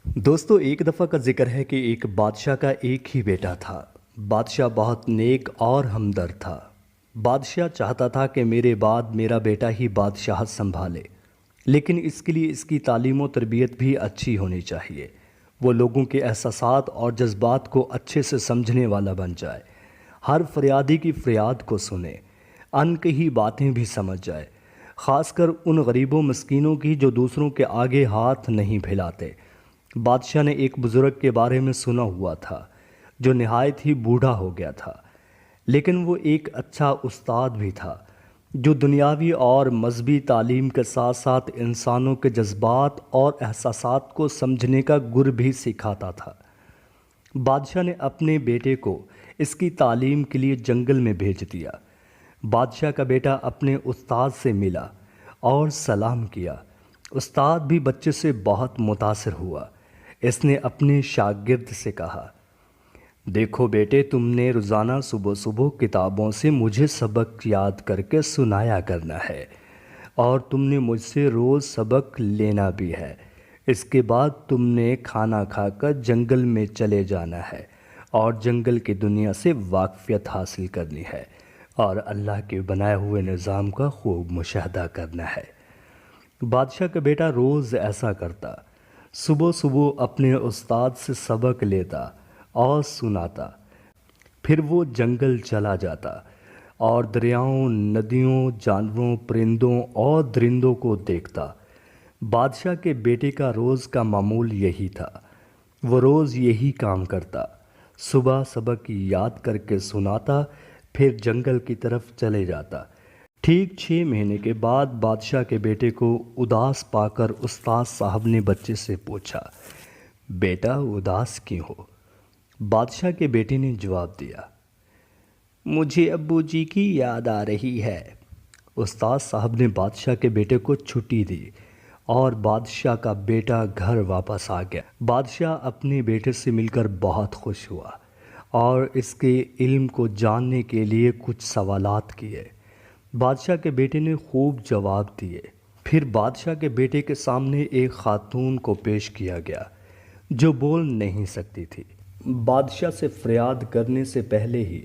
دوستو ایک دفعہ کا ذکر ہے کہ ایک بادشاہ کا ایک ہی بیٹا تھا۔ بادشاہ بہت نیک اور ہمدرد تھا۔ بادشاہ چاہتا تھا کہ میرے بعد میرا بیٹا ہی بادشاہت سنبھالے، لیکن اس کے لیے اس کی تعلیم و تربیت بھی اچھی ہونی چاہیے۔ وہ لوگوں کے احساسات اور جذبات کو اچھے سے سمجھنے والا بن جائے، ہر فریادی کی فریاد کو سنے، ان کہی باتیں بھی سمجھ جائے، خاص کر ان غریبوں مسکینوں کی جو دوسروں کے آگے ہاتھ نہیں پھیلاتے۔ بادشاہ نے ایک بزرگ کے بارے میں سنا ہوا تھا جو نہایت ہی بوڑھا ہو گیا تھا، لیکن وہ ایک اچھا استاد بھی تھا جو دنیاوی اور مذہبی تعلیم کے ساتھ ساتھ انسانوں کے جذبات اور احساسات کو سمجھنے کا گر بھی سکھاتا تھا۔ بادشاہ نے اپنے بیٹے کو اس کی تعلیم کے لیے جنگل میں بھیج دیا۔ بادشاہ کا بیٹا اپنے استاد سے ملا اور سلام کیا۔ استاد بھی بچے سے بہت متاثر ہوا۔ اس نے اپنے شاگرد سے کہا، دیکھو بیٹے، تم نے روزانہ صبح صبح کتابوں سے مجھے سبق یاد کر کے سنایا کرنا ہے، اور تم نے مجھ سے روز سبق لینا بھی ہے۔ اس کے بعد تم نے کھانا کھا کر جنگل میں چلے جانا ہے اور جنگل کی دنیا سے واقفیت حاصل کرنی ہے اور اللہ کے بنائے ہوئے نظام کا خوب مشاہدہ کرنا ہے۔ بادشاہ کا بیٹا روز ایسا کرتا، صبح صبح اپنے استاد سے سبق لیتا اور سناتا، پھر وہ جنگل چلا جاتا اور دریاؤں، ندیوں، جانوروں، پرندوں اور درندوں کو دیکھتا۔ بادشاہ کے بیٹے کا روز کا معمول یہی تھا۔ وہ روز یہی کام کرتا، صبح سبق یاد کر کے سناتا، پھر جنگل کی طرف چلے جاتا۔ ٹھیک 6 مہینے کے بعد بادشاہ کے بیٹے کو اداس پا کر استاد صاحب نے بچے سے پوچھا، بیٹا اداس کیوں ہو؟ بادشاہ کے بیٹے نے جواب دیا، مجھے ابو جی کی یاد آ رہی ہے۔ استاد صاحب نے بادشاہ کے بیٹے کو چھٹی دی اور بادشاہ کا بیٹا گھر واپس آ گیا۔ بادشاہ اپنے بیٹے سے مل کر بہت خوش ہوا اور اس کے علم کو جاننے کے لیے کچھ سوالات کیے۔ بادشاہ کے بیٹے نے خوب جواب دیے۔ پھر بادشاہ کے بیٹے کے سامنے ایک خاتون کو پیش کیا گیا جو بول نہیں سکتی تھی۔ بادشاہ سے فریاد کرنے سے پہلے ہی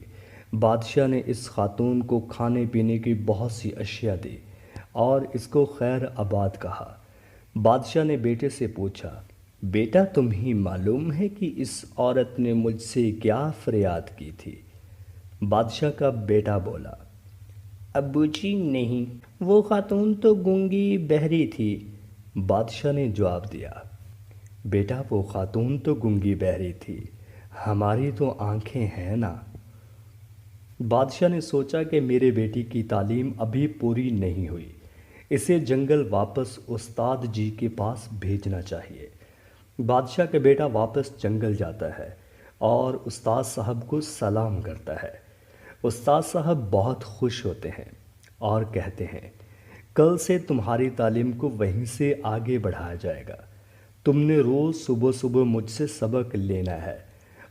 بادشاہ نے اس خاتون کو کھانے پینے کی بہت سی اشیاء دی اور اس کو خیر آباد کہا۔ بادشاہ نے بیٹے سے پوچھا، بیٹا تمہیں معلوم ہے کہ اس عورت نے مجھ سے کیا فریاد کی تھی؟ بادشاہ کا بیٹا بولا، ابو جی نہیں، وہ خاتون تو گونگی بہری تھی۔ بادشاہ نے جواب دیا، بیٹا وہ خاتون تو گونگی بہری تھی، ہماری تو آنکھیں ہیں نا۔ بادشاہ نے سوچا کہ میرے بیٹی کی تعلیم ابھی پوری نہیں ہوئی، اسے جنگل واپس استاد جی کے پاس بھیجنا چاہیے۔ بادشاہ کا بیٹا واپس جنگل جاتا ہے اور استاد صاحب کو سلام کرتا ہے۔ استاد صاحب بہت خوش ہوتے ہیں اور کہتے ہیں، کل سے تمہاری تعلیم کو وہیں سے آگے بڑھایا جائے گا۔ تم نے روز صبح صبح مجھ سے سبق لینا ہے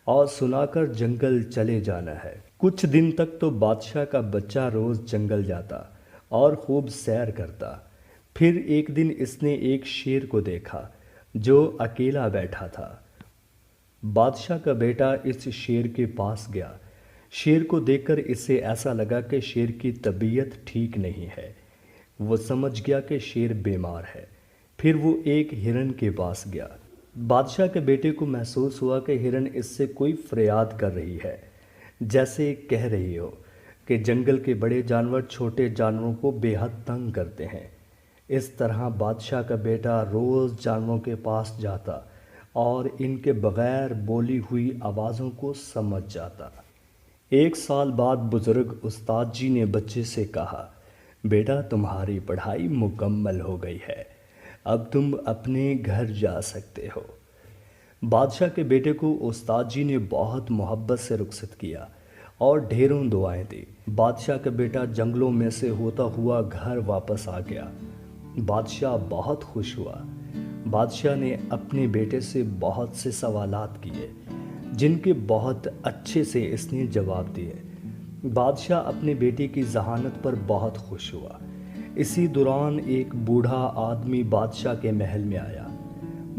اور سنا کر جنگل چلے جانا ہے۔ کچھ دن تک تو بادشاہ کا بچہ روز جنگل جاتا اور خوب سیر کرتا۔ پھر ایک دن اس نے ایک شیر کو دیکھا جو اکیلا بیٹھا تھا۔ بادشاہ کا بیٹا اس شیر کے پاس گیا۔ شیر کو دیکھ کر اسے ایسا لگا کہ شیر کی طبیعت ٹھیک نہیں ہے۔ وہ سمجھ گیا کہ شیر بیمار ہے۔ پھر وہ ایک ہرن کے پاس گیا۔ بادشاہ کے بیٹے کو محسوس ہوا کہ ہرن اس سے کوئی فریاد کر رہی ہے، جیسے کہہ رہی ہو کہ جنگل کے بڑے جانور چھوٹے جانوروں کو بے حد تنگ کرتے ہیں۔ اس طرح بادشاہ کا بیٹا روز جانوروں کے پاس جاتا اور ان کے بغیر بولی ہوئی آوازوں کو سمجھ جاتا۔ 1 سال بعد بزرگ استاد جی نے بچے سے کہا، بیٹا تمہاری پڑھائی مکمل ہو گئی ہے، اب تم اپنے گھر جا سکتے ہو۔ بادشاہ کے بیٹے کو استاد جی نے بہت محبت سے رخصت کیا اور ڈھیروں دعائیں دی۔ بادشاہ کا بیٹا جنگلوں میں سے ہوتا ہوا گھر واپس آ گیا۔ بادشاہ بہت خوش ہوا۔ بادشاہ نے اپنے بیٹے سے بہت سے سوالات کیے جن کے بہت اچھے سے اس نے جواب دیے۔ بادشاہ اپنے بیٹے کی ذہانت پر بہت خوش ہوا۔ اسی دوران ایک بوڑھا آدمی بادشاہ کے محل میں آیا۔